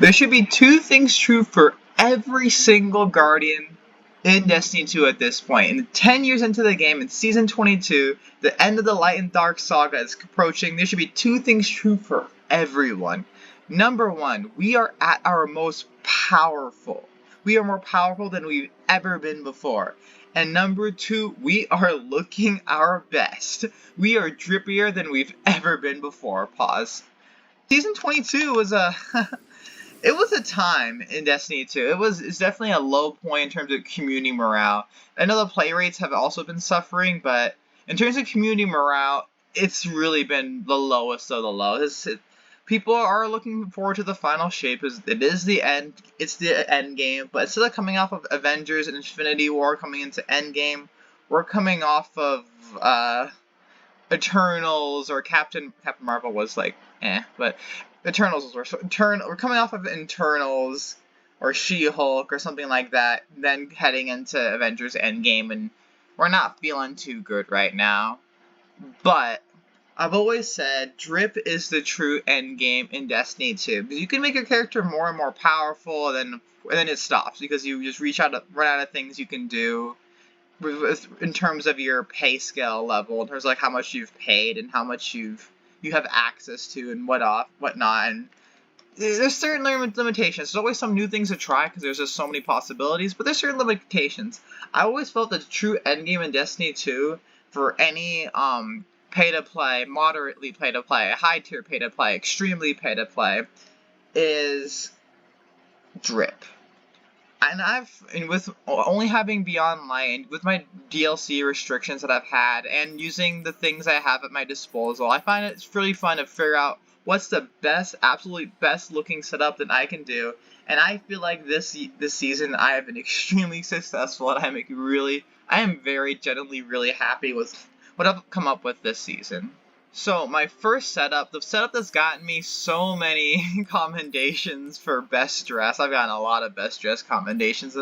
There should be two things true for every single Guardian in Destiny 2 at this point. And 10 years into the game, in Season 22, the end of the Light and Dark saga is approaching. There should be two things true for everyone. Number one, we are at our most powerful. We are more powerful than we've ever been before. And number two, we are looking our best. We are drippier than we've ever been before. Pause. Season 22 was a... It was a time in Destiny 2. It's definitely a low point in terms of community morale. I know the play rates have also been suffering, but in terms of community morale, it's really been the lowest of the low. People are looking forward to the final shape. It is the end. It's the end game, but instead of coming off of Avengers and Infinity War coming into Endgame, we're coming off of Eternals, or Captain Marvel was like but Eternals was worse. We're coming off of Eternals or She-Hulk or something like that, then heading into Avengers Endgame, and we're not feeling too good right now. But I've always said drip is the true endgame in Destiny 2, because you can make your character more and more powerful, and then it stops because you just run out of things you can do in terms of your pay scale level, in terms of like how much you've paid and how much you have access to and whatnot. And there's certain limitations. There's always some new things to try because there's just so many possibilities, but there's certain limitations. I always felt the true endgame in Destiny 2 for any pay-to-play, moderately pay-to-play, high-tier pay-to-play, extremely pay-to-play is drip. And with only having Beyond Light, and with my DLC restrictions that I've had, and using the things I have at my disposal, I find it's really fun to figure out what's the best, absolutely best looking setup that I can do. And I feel like this season I have been extremely successful, and I am very genuinely really happy with what I've come up with this season. So my first setup, the setup that's gotten me so many commendations for best dress. I've gotten a lot of best dress commendations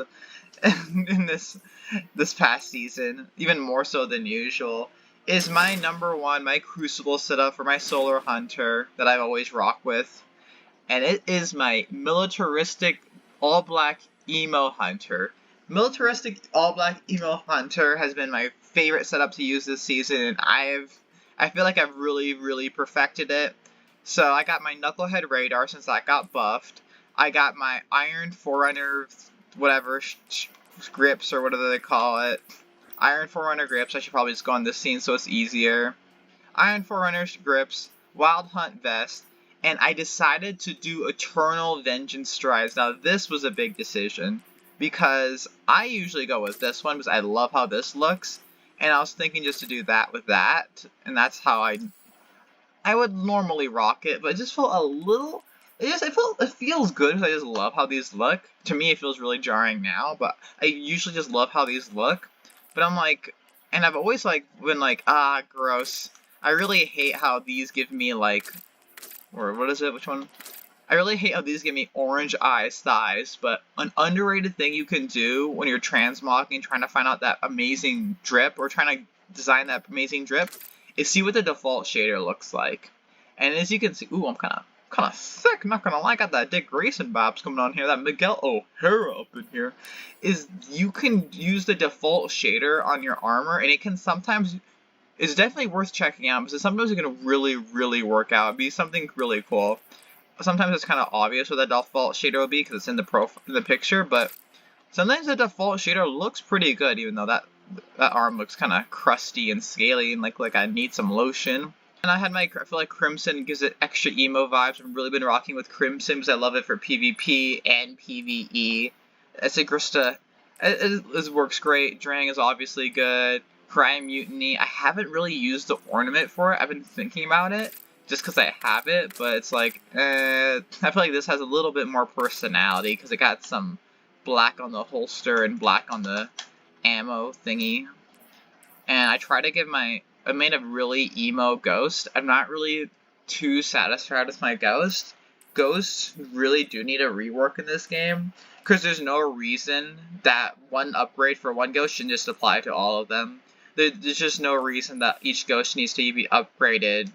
in this past season, even more so than usual, is my number one, my Crucible setup for my Solar Hunter that I always rock with. And it is my militaristic all-black emo hunter. Militaristic all-black emo hunter has been my favorite setup to use this season, and I feel like I've really, really perfected it. So I got my Knucklehead Radar since that got buffed. I got my Iron Forerunner, whatever, grips or whatever they call it. Iron Forerunner grips. I should probably just go on this scene so it's easier. Iron Forerunner grips, Wild Hunt vest, and I decided to do Eternal Vengeance strides. Now this was a big decision because I usually go with this one because I love how this looks. And I was thinking just to do that with that, and that's how I would normally rock it, but it just felt a little, it feels good because I just love how these look. To me, it feels really jarring now, but I usually just love how these look. But I'm like, and I've always been like, gross. I really hate how these give me like, or what is it, which one? I really hate how these give me orange eyes, thighs, but an underrated thing you can do when you're transmogging, trying to find out that amazing drip, or trying to design that amazing drip, is see what the default shader looks like. And as you can see, ooh, I'm kind of sick, not gonna lie, I got that Dick Grayson vibes coming on here, that Miguel O'Hara up in here, is you can use the default shader on your armor, and it can sometimes, it's definitely worth checking out, because sometimes it can really, really work out, be something really cool. Sometimes it's kind of obvious what the default shader will be because it's in the picture, but sometimes the default shader looks pretty good, even though that arm looks kind of crusty and scaly and like I need some lotion. And I feel like Crimson gives it extra emo vibes. I've really been rocking with Crimson because I love it for PvP and PvE. It works great. Drang is obviously good. Crime Mutiny, I haven't really used the ornament for it. I've been thinking about it, just because I have it, but it's like, I feel like this has a little bit more personality, because it got some black on the holster and black on the ammo thingy. And I made a really emo Ghost. I'm not really too satisfied with my Ghost. Ghosts really do need a rework in this game, because there's no reason that one upgrade for one Ghost shouldn't just apply to all of them. There's just no reason that each Ghost needs to be upgraded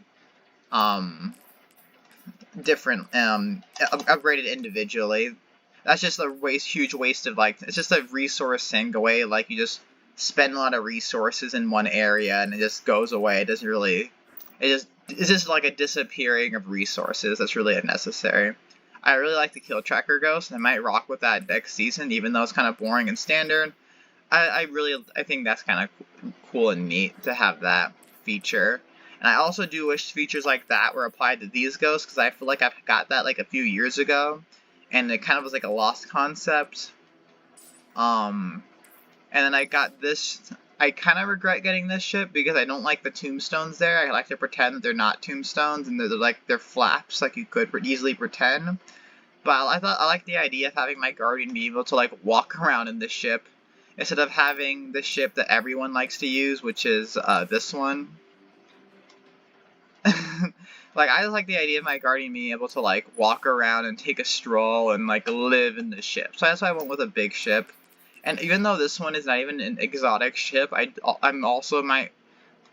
different upgraded individually. That's just a huge waste of like, it's just a resource sink away. Like you just spend a lot of resources in one area and it just goes away. It doesn't really, it's just like a disappearing of resources that's really unnecessary. I really like the Kill Tracker Ghost, and I might rock with that next season, even though it's kind of boring and standard. I think that's kind of cool and neat to have that feature. And I also do wish features like that were applied to these ghosts, because I feel like I've got that like a few years ago, and it kind of was like a lost concept. And then I got this. I kind of regret getting this ship because I don't like the tombstones there. I like to pretend that they're not tombstones and they're flaps, like you could easily pretend. But I like the idea of having my guardian be able to like walk around in the ship instead of having the ship that everyone likes to use, which is this one. Like, I just like the idea of my guardian being able to like walk around and take a stroll and like live in the ship. So that's why I went with a big ship. And even though this one is not even an exotic ship, I'm also might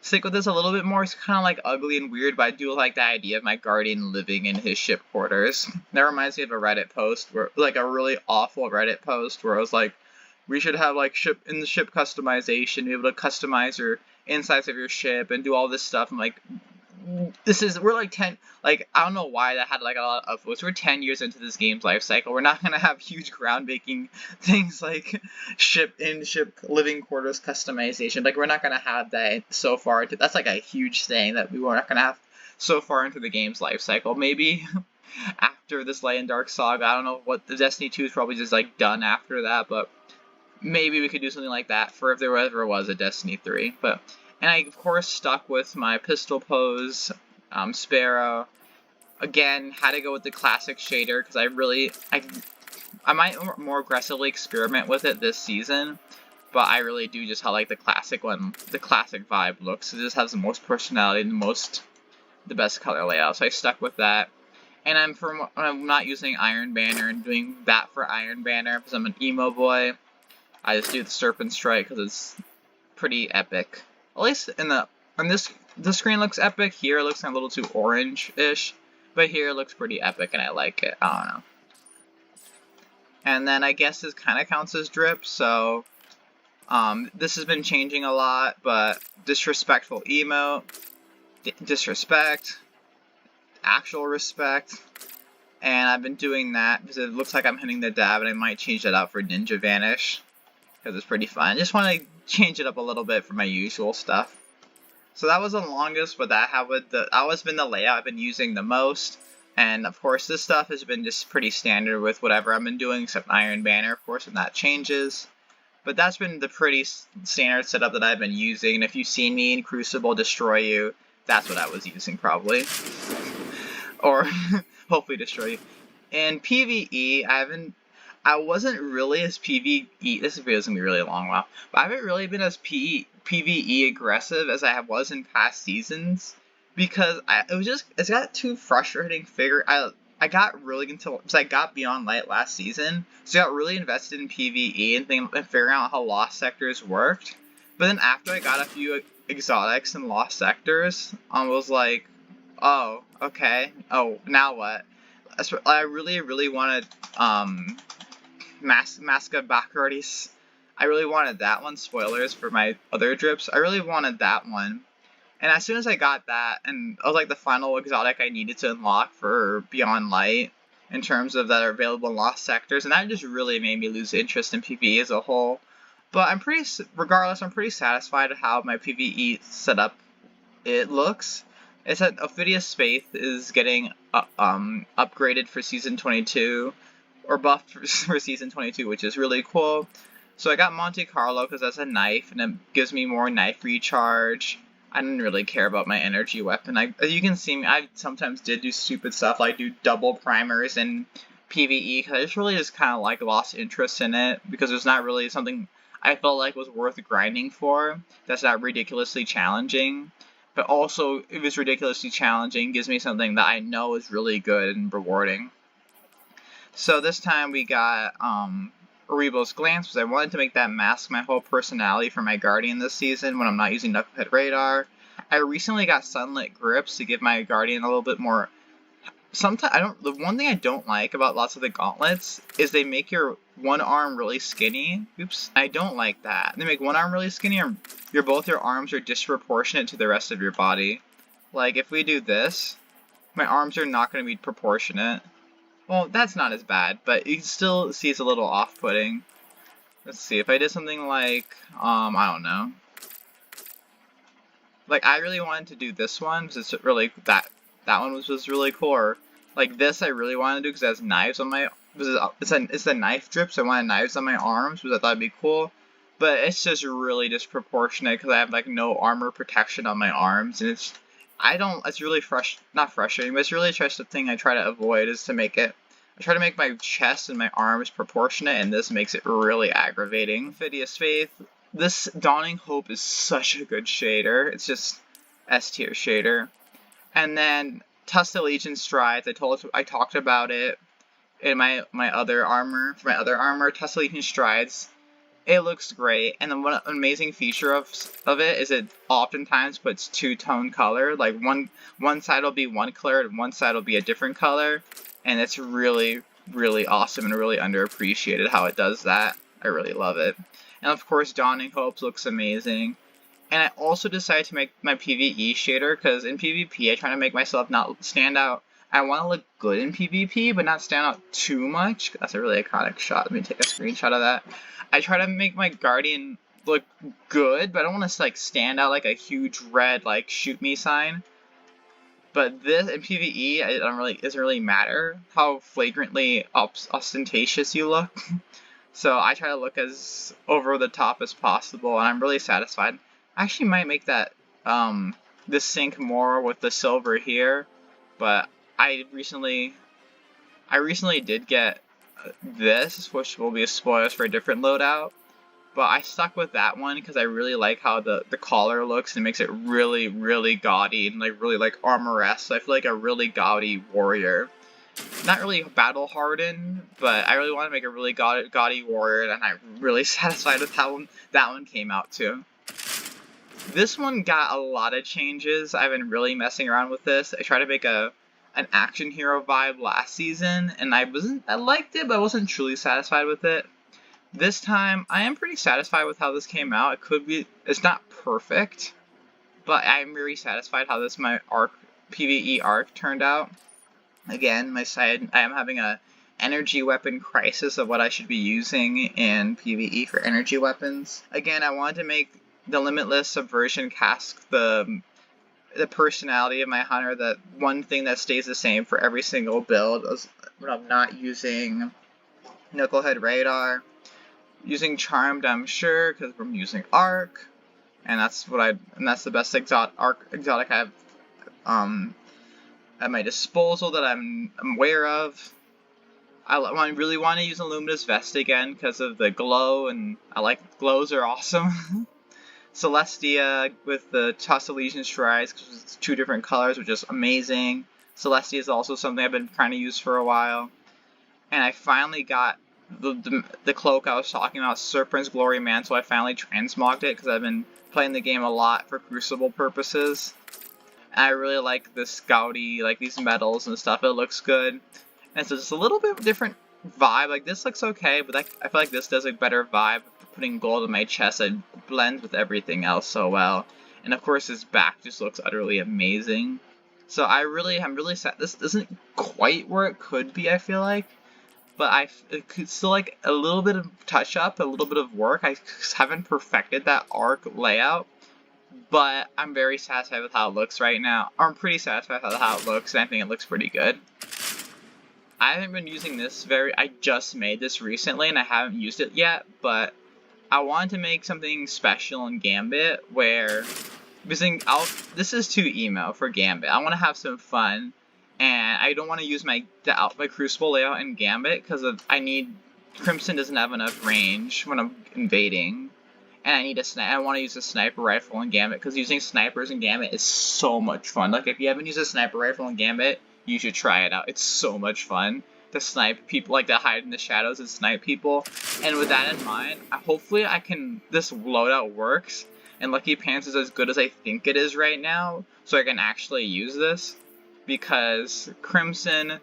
stick with this a little bit more. It's kind of like ugly and weird, but I do like the idea of my guardian living in his ship quarters. That reminds me of a Reddit post, where like a really awful Reddit post where I was like, we should have like ship customization, be able to customize your insides of your ship and do all this stuff. I'm like, we're like 10, like, I don't know why that had like a lot of votes. We're 10 years into this game's life cycle. We're not going to have huge groundbreaking things like ship living quarters customization. Like, we're not going to have that so far. That's like a huge thing that we were not going to have so far into the game's life cycle. Maybe after this Light and Dark saga, I don't know what, the Destiny 2 is probably just like done after that, but maybe we could do something like that for if there ever was a Destiny 3. And I, of course, stuck with my pistol pose, Sparrow. Again, had to go with the classic shader, because I might more aggressively experiment with it this season, but I really do just how like the classic vibe looks. It just has the most personality and the best color layout, so I stuck with that. And I'm not using Iron Banner and doing that for Iron Banner, because I'm an emo boy. I just do the Serpent Strike, because it's pretty epic. At least on this screen looks epic. Here it looks a little too orange-ish, but here it looks pretty epic and I like it. I don't know. And then I guess this kind of counts as drip, so this has been changing a lot, but disrespectful emote, disrespect, actual respect, and I've been doing that because it looks like I'm hitting the dab, and I might change that out for Ninja Vanish because it's pretty fun. I just want to change it up a little bit from my usual stuff. So that was the longest, but that always been the layout I've been using the most. And of course, this stuff has been just pretty standard with whatever I've been doing, except Iron Banner, of course, and that changes. But that's been the pretty standard setup that I've been using. And if you see me in Crucible Destroy You, that's what I was using probably. Or hopefully Destroy You. In PvE, I wasn't really as PvE, this video is going to be really long, wow, but I haven't really been as PvE aggressive as I was in past seasons, because it's got too frustrating I got really because I got Beyond Light last season, so I got really invested in PvE and figuring out how Lost Sectors worked, but then after I got a few exotics and Lost Sectors, I was like, oh, okay, oh, now what? I really wanted, Masca Bacaris. I really wanted that one. Spoilers for my other drips. I really wanted that one. And as soon as I got that, and it was like the final exotic I needed to unlock for Beyond Light, in terms of that are available in Lost Sectors, and that just really made me lose interest in PvE as a whole. But I'm pretty satisfied with how my PvE setup looks. It's that Ophidius Faith is getting upgraded for Season 22, or buffed for Season 22, which is really cool. So I got Monte Carlo because that's a knife, and it gives me more knife recharge. I didn't really care about my energy weapon. As you can see, I sometimes did do stupid stuff, like do double primers in PvE, because I just really kind of like lost interest in it, because there's not really something I felt like was worth grinding for that's not ridiculously challenging. But also, if it's ridiculously challenging, gives me something that I know is really good and rewarding. So this time we got Oribo's Glance, because I wanted to make that mask my whole personality for my Guardian this season when I'm not using Knucklehead Radar. I recently got Sunlit Grips to give my Guardian a little bit more sometimes the one thing I don't like about lots of the gauntlets is they make your one arm really skinny. Oops. I don't like that. They make one arm really skinny, and both your arms are disproportionate to the rest of your body. Like, if we do this, my arms are not going to be proportionate. Well, that's not as bad, but you can still see it's a little off-putting. Let's see, if I did something like, I don't know. Like, I really wanted to do this one, because it's really, that one was really cool. Or, like, this I really wanted to do, because it has knives on my, it's a knife drip, so I wanted knives on my arms, because I thought it'd be cool. But it's just really disproportionate, because I have, like, no armor protection on my arms, and it's really not frustrating, but it's really just the thing I try to avoid, is to make it, I try to make my chest and my arms proportionate, and this makes it really aggravating. Phidias Faith, this Dawning Hope is such a good shader. It's just S tier shader. And then Tusk Legion Strides, I talked about it in my other armor. For my other armor, Tusk Legion Strides, it looks great. And then one amazing feature of it is it oftentimes puts two-tone color. Like one side will be one color and one side will be a different color. And it's really, really awesome and really underappreciated how it does that. I really love it. And of course, Dawning Hope looks amazing. And I also decided to make my PvE shader, because in PvP I try to make myself not stand out. I want to look good in PvP, but not stand out too much. That's a really iconic shot. Let me take a screenshot of that. I try to make my Guardian look good, but I don't want to like stand out like a huge red like shoot me sign. But this in PvE, it doesn't really matter how flagrantly ostentatious you look. So I try to look as over the top as possible, and I'm really satisfied. I actually might make that this sync more with the silver here, but I recently did get this, which will be a spoiler for a different loadout. But I stuck with that one because I really like how the collar looks, and it makes it really, really gaudy and like really like armor-esque. So I feel like a really gaudy warrior. Not really battle hardened, but I really want to make a really gaudy warrior, and I'm really satisfied with how that one came out too. This one got a lot of changes. I've been really messing around with this. I tried to make an action hero vibe last season, and I liked it, but I wasn't truly satisfied with it. This time, I am pretty satisfied with how this came out. It's not perfect, but I'm very satisfied how my PvE arc turned out. Again, I am having a energy weapon crisis of what I should be using in PvE for energy weapons. Again, I wanted to make the Limitless Subversion cask the personality of my hunter, that one thing that stays the same for every single build when I'm not using Knucklehead Radar. Using Charmed, I'm sure, because I'm using Arc, and that's the best exotic I have at my disposal that I'm aware of. I really want to use a Luminous Vest again because of the glow, and I like glows are awesome. Celestia with the Tusk Legion Strides, because it's two different colors, which is amazing. Celestia is also something I've been trying to use for a while. And I finally got the cloak I was talking about, Serpent's Glory Mantle. I finally transmogged it because I've been playing the game a lot for Crucible purposes. And I really like this gaudy, like these metals and stuff. It looks good. And so it's a little bit different vibe. Like, this looks okay, but I feel like this does a better vibe. Putting gold on my chest, it blends with everything else so well. And of course, his back just looks utterly amazing. So I'm really sad. This isn't quite where it could be, I feel like. But it could still like a little bit of touch up, a little bit of work. I haven't perfected that arc layout, but I'm very satisfied with how it looks right now. Or I'm pretty satisfied with how it looks, and I think it looks pretty good. I haven't been using this I just made this recently, and I haven't used it yet, but I wanted to make something special in Gambit where, this is too emo for Gambit. I want to have some fun. And I don't want to use my Crucible layout in Gambit because Crimson doesn't have enough range when I'm invading, and I want to use a sniper rifle in Gambit because using snipers in Gambit is so much fun. Like, if you haven't used a sniper rifle in Gambit, you should try it out. It's so much fun to snipe people, like to hide in the shadows and snipe people. And with that in mind, hopefully this loadout works, and Lucky Pants is as good as I think it is right now, so I can actually use this. because Crimson,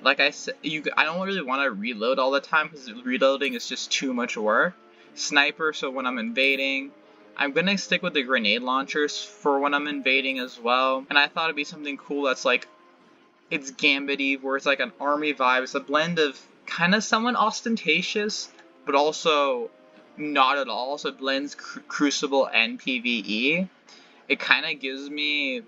like I said, I don't really want to reload all the time because reloading is just too much work. Sniper, so when I'm invading. I'm gonna stick with the grenade launchers for when I'm invading as well. And I thought it'd be something cool that's like, it's Gambit-y, where it's like an army vibe. It's a blend of kind of somewhat ostentatious, but also not at all. So it blends Crucible and PvE. It kind of gives me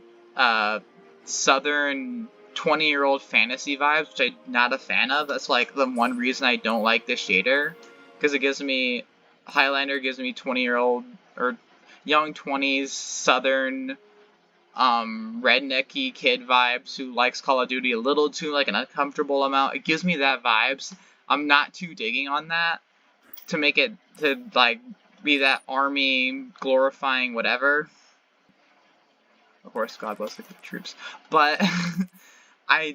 southern 20-year-old fantasy vibes, which I'm not a fan of. That's like the one reason I don't like this shader, because it gives me, Highlander gives me 20-year-old or young 20s southern rednecky kid vibes who likes Call of Duty a little too, like, an uncomfortable amount. It gives me that vibes. I'm not too digging on that to make it to like be that army glorifying whatever. Of course, God bless the troops, but I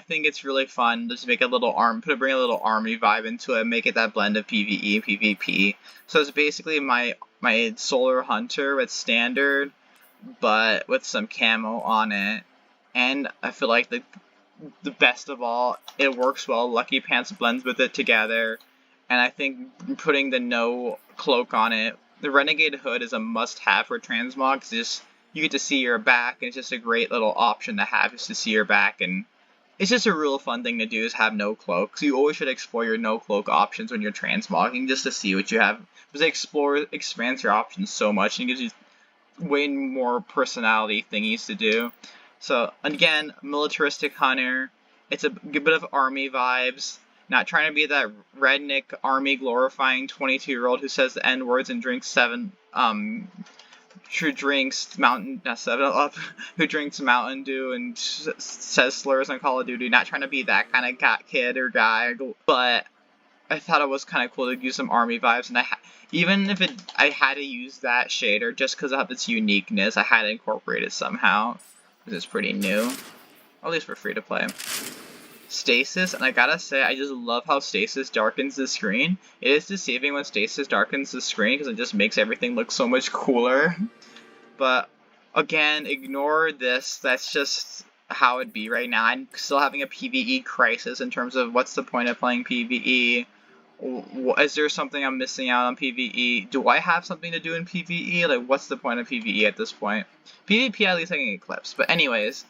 think it's really fun to just make a little bring a little army vibe into it, make it that blend of PvE and PvP. So it's basically my Solar Hunter with standard, but with some camo on it. And I feel like the best of all, it works well. Lucky Pants blends with it together, and I think putting the no cloak on it, the Renegade Hood is a must-have for transmog, because just you get to see your back, and it's just a great little option to have, just to see your back, and it's just a real fun thing to do, is have no cloak. So you always should explore your no cloak options when you're transmogging, just to see what you have, because expands your options so much, and gives you way more personality thingies to do. So again, militaristic hunter. It's a good bit of army vibes. Not trying to be that redneck army glorifying 22-year-old who says the N words and drinks who drinks Mountain Dew and says slurs on Call of Duty. Not trying to be that kind of kid or guy, but I thought it was kind of cool to use some army vibes, and even if I had to use that shader just because of its uniqueness, I had to incorporate it somehow, because it's pretty new, at least for free to play. Stasis, and I gotta say, I just love how Stasis darkens the screen. It is deceiving when Stasis darkens the screen, because it just makes everything look so much cooler. But again, ignore this. That's just how it'd be right now. I'm still having a PvE crisis in terms of what's the point of playing PvE. Is there something I'm missing out on PvE? Do I have something to do in PvE? Like, what's the point of PvE at this point? PvP, at least I can get clips. But anyways,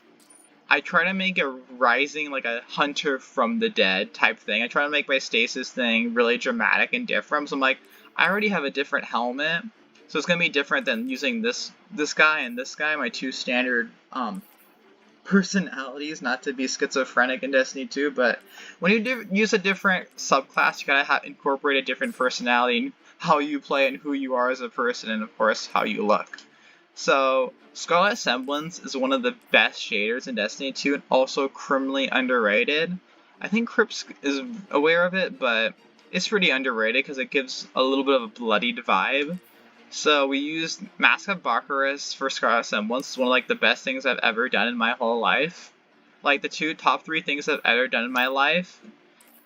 I try to make a rising, like a hunter from the dead type thing. I try to make my stasis thing really dramatic and different. So I'm like, I already have a different helmet, so it's gonna be different than using this guy and this guy, my two standard personalities. Not to be schizophrenic in Destiny 2, but when you use a different subclass, you gotta incorporate a different personality in how you play and who you are as a person, and of course how you look. So Scarlet Semblance is one of the best shaders in Destiny 2, and also criminally underrated. I think Crips is aware of it, but it's pretty underrated because it gives a little bit of a bloodied vibe. So we used Mask of Bacchus for Scarlet Semblance. It's one of like the best things I've ever done in my whole life. Like the top three things I've ever done in my life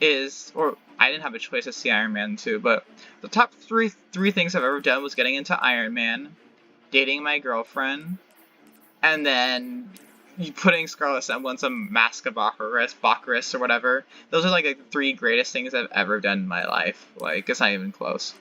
is, or I didn't have a choice to see Iron Man 2, but the top three things I've ever done was getting into Iron Man, dating my girlfriend, and then putting Scarlet Semblance on Mask of Bacchus or whatever. Those are like the three greatest things I've ever done in my life. Like, it's not even close.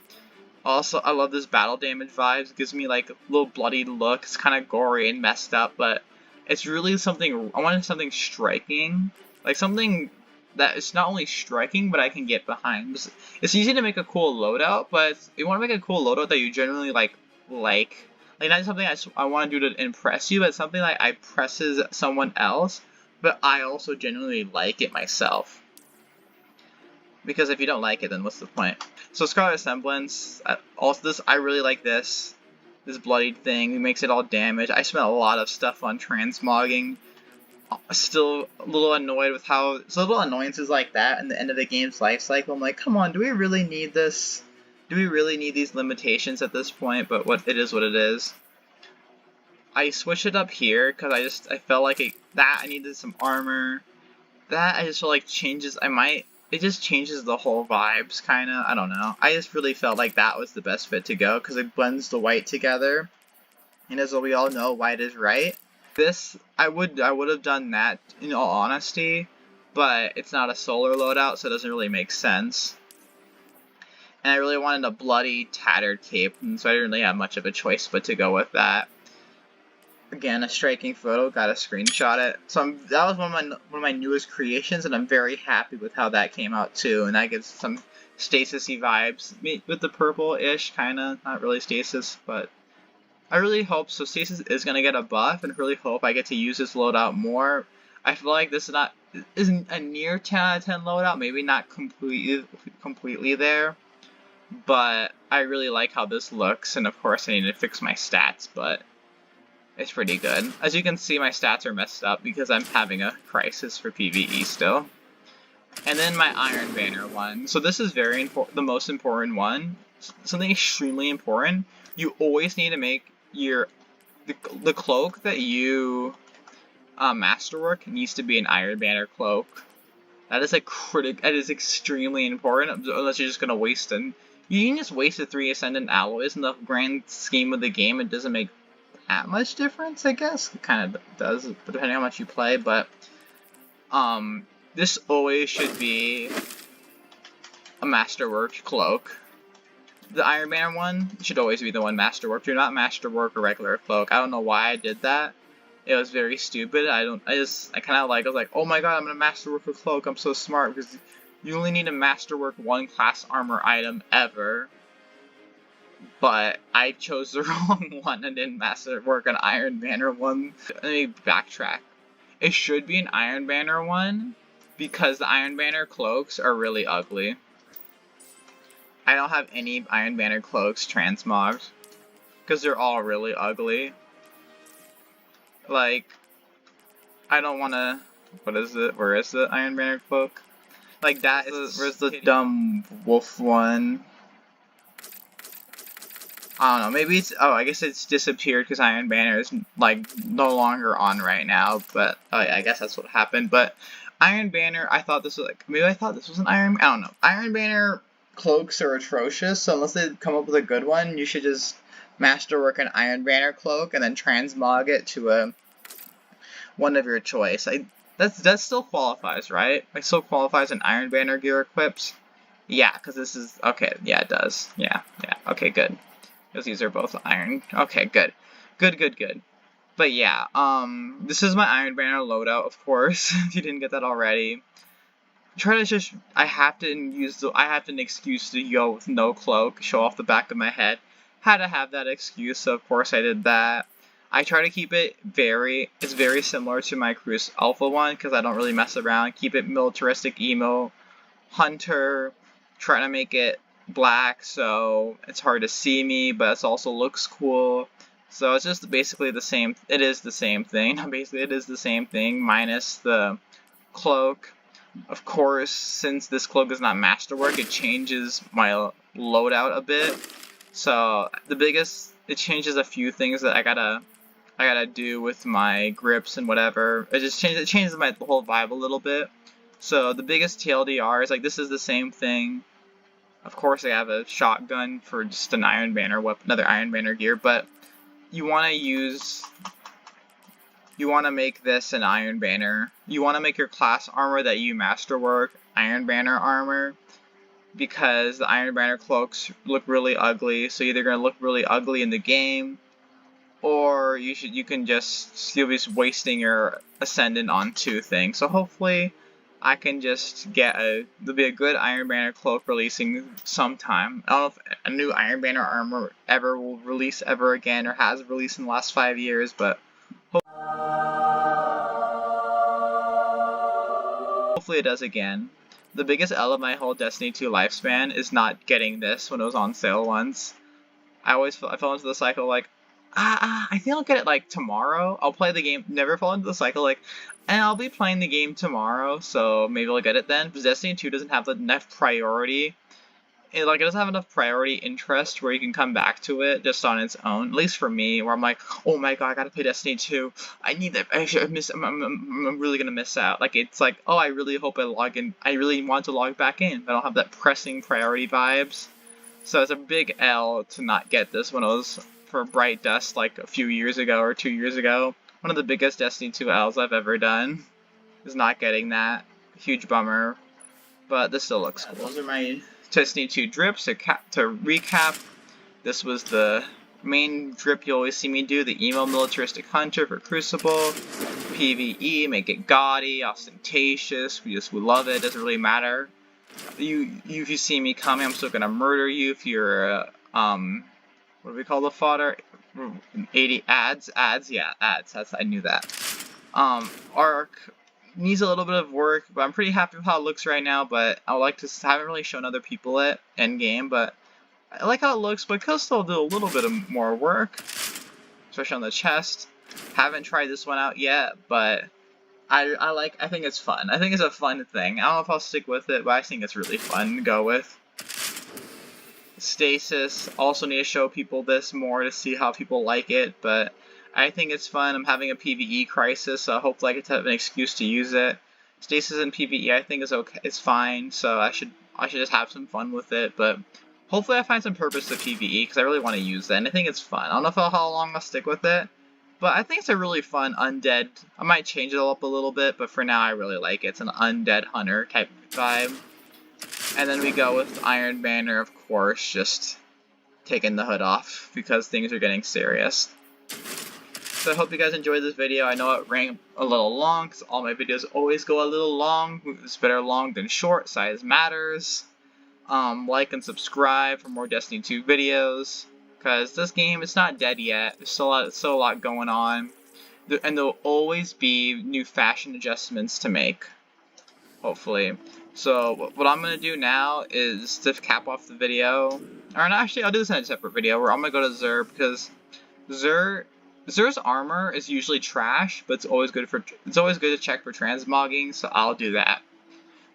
Also, I love this battle damage vibes. It gives me like a little bloody look. It's kind of gory and messed up, but it's really something. I wanted something striking, like something that is not only striking, but I can get behind. It's easy to make a cool loadout, but you want to make a cool loadout that you generally like not something I want to do to impress you, but something like I impresses someone else, but I also genuinely like it myself. Because if you don't like it, then what's the point? So Scarlet Semblance, I really like this bloodied thing. It makes it all damage. I spent a lot of stuff on transmogging. Still a little annoyed with how, little annoyances like that in the end of the game's life cycle. I'm like, come on, do we really need this? Do we really need these limitations at this point? But it is what it is. I switched it up here because I felt like I needed some armor. That I just feel like changes. It just changes the whole vibes, kind of. I don't know. I just really felt like that was the best fit to go because it blends the white together. And as we all know, white is right. This, I would have done that in all honesty, but it's not a solar loadout, so it doesn't really make sense. And I really wanted a bloody, tattered cape, and so I didn't really have much of a choice but to go with that. Again, a striking photo, gotta screenshot it. So that was one of my newest creations, and I'm very happy with how that came out too. And that gives some stasis-y vibes with the purple-ish, kinda, not really stasis, but I really hope so. Stasis is gonna get a buff, and I really hope I get to use this loadout more. I feel like this isn't a near 10 out of 10 loadout, maybe not completely there, but I really like how this looks, and of course I need to fix my stats, but it's pretty good. As you can see, my stats are messed up because I'm having a crisis for PvE still. And then my Iron Banner one. So this is the most important one. Something extremely important. You always need to make the cloak that you masterwork needs to be an Iron Banner cloak. That is that is extremely important, unless you're just gonna waste them. You can just waste the 3 Ascendant Alloys in the grand scheme of the game. It doesn't make that much difference, I guess. It kind of does, depending on how much you play, but this always should be a Masterwork cloak. The Iron Banner one should always be the one Masterwork. Do not Masterwork a regular cloak. I don't know why I did that. It was very stupid. I was like, oh my god, I'm gonna Masterwork a cloak. I'm so smart, because you only need to Masterwork one class armor item ever. But I chose the wrong one and didn't Masterwork an Iron Banner one. Let me backtrack. It should be an Iron Banner one, because the Iron Banner cloaks are really ugly. I don't have any Iron Banner cloaks transmogged, because they're all really ugly. Like, I don't wanna... What is it? Where is the Iron Banner cloak? Like, where's the dumb wolf one? I don't know, maybe it's... Oh, I guess it's disappeared because Iron Banner is, like, no longer on right now, but... Oh yeah, I guess that's what happened, but... Iron Banner, I thought this was, like... Maybe I thought this was an Iron... I don't know. Iron Banner cloaks are atrocious, so unless they come up with a good one, you should just Masterwork an Iron Banner cloak and then transmog it to one of your choice. That still qualifies, right? It still qualifies in Iron Banner gear equips? Yeah, because this is... Okay, yeah, it does. Yeah, okay, good. Because these are both iron. Okay, good. Good. But yeah, this is my Iron Banner loadout, of course, if you didn't get that already. I have an excuse to go with no cloak, show off the back of my head. Had to have that excuse, so of course I did that. I try to keep it it's very similar to my Cruise Alpha one, because I don't really mess around. Keep it militaristic emo, hunter, trying to make it black so it's hard to see me, but it also looks cool. So it's just basically the same. It is the same thing. Basically, it is the same thing minus the cloak. Of course, since this cloak is not Masterwork, it changes my loadout a bit. So it changes a few things that I gotta do with my grips and whatever. It changes my whole vibe a little bit. So the biggest TLDR is, like, this is the same thing. Of course, I have a shotgun for just an Iron Banner weapon, another Iron Banner gear, but you want to make this an Iron Banner. You want to make your class armor that you Masterwork Iron Banner armor, because the Iron Banner cloaks look really ugly. So you're either gonna look really ugly in the game, or you'll be just wasting your Ascendant on 2 things. So hopefully I can just there'll be a good Iron Banner cloak releasing sometime. I don't know if a new Iron Banner armor ever will release ever again, or has released in the last 5 years, but hopefully it does again. The biggest L of my whole Destiny 2 lifespan is not getting this when it was on sale once. I fell into the cycle like, I think I'll get it like tomorrow. I'll play the game, never fall into the cycle like, and I'll be playing the game tomorrow, so maybe I'll get it then. Because Destiny 2 doesn't have enough priority. It doesn't have enough priority interest where you can come back to it just on its own. At least for me, where I'm like, oh my god, I gotta play Destiny 2. I need that. I'm really gonna miss out. Like, it's like, oh, I really hope I log in. I really want to log back in, but I don't have that pressing priority vibes. So it's a big L to not get this when it was for Bright Dust like a few years ago or 2 years ago, one of the biggest Destiny 2 L's I've ever done. Is not getting that. Huge bummer. But this still looks cool. Those are my Destiny 2 drips. To recap, this was the main drip you always see me do, the emo militaristic hunter for Crucible. PvE, make it gaudy, ostentatious, we love it, doesn't really matter. If you see me coming, I'm still gonna murder you if you're what do we call the fodder? 80 ads, yeah, ads, I knew that. Arc needs a little bit of work, but I'm pretty happy with how it looks right now, but I would like to, haven't really shown other people it end game, but I like how it looks, but could still do a little bit of more work, especially on the chest. Haven't tried this one out yet, but I think it's fun. I think it's a fun thing. I don't know if I'll stick with it, but I think it's really fun to go with. Stasis, also need to show people this more to see how people like it, but I think it's fun. I'm having a PvE crisis, so hopefully I get to have an excuse to use it. Stasis and PvE I think is okay, it's fine, so I should just have some fun with it, but hopefully I find some purpose to PvE, because I really want to use it, and I think it's fun. I don't know how long I'll stick with it, but I think it's a really fun undead. I might change it up a little bit, but for now I really like it. It's an undead hunter type vibe. And then we go with Iron Banner, of course, just taking the hood off, because things are getting serious. So I hope you guys enjoyed this video. I know it ran a little long, because all my videos always go a little long. It's better long than short, size matters. Like and subscribe for more Destiny 2 videos, because this game, it's not dead yet. There's still a lot going on, and there'll always be new fashion adjustments to make, hopefully. So what I'm going to do now is to cap off the video, or no, actually I'll do this in a separate video, where I'm going to go to Xur, because Xur's armor is usually trash, but it's always good to check for transmogging, so I'll do that.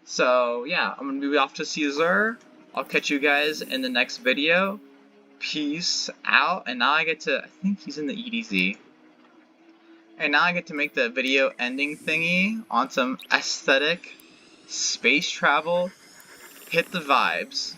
So yeah, I'm going to be off to see Xur. I'll catch you guys in the next video. Peace out. And now I get to, I think he's in the EDZ. And now I get to make the video ending thingy on some aesthetic space travel. Hit the vibes.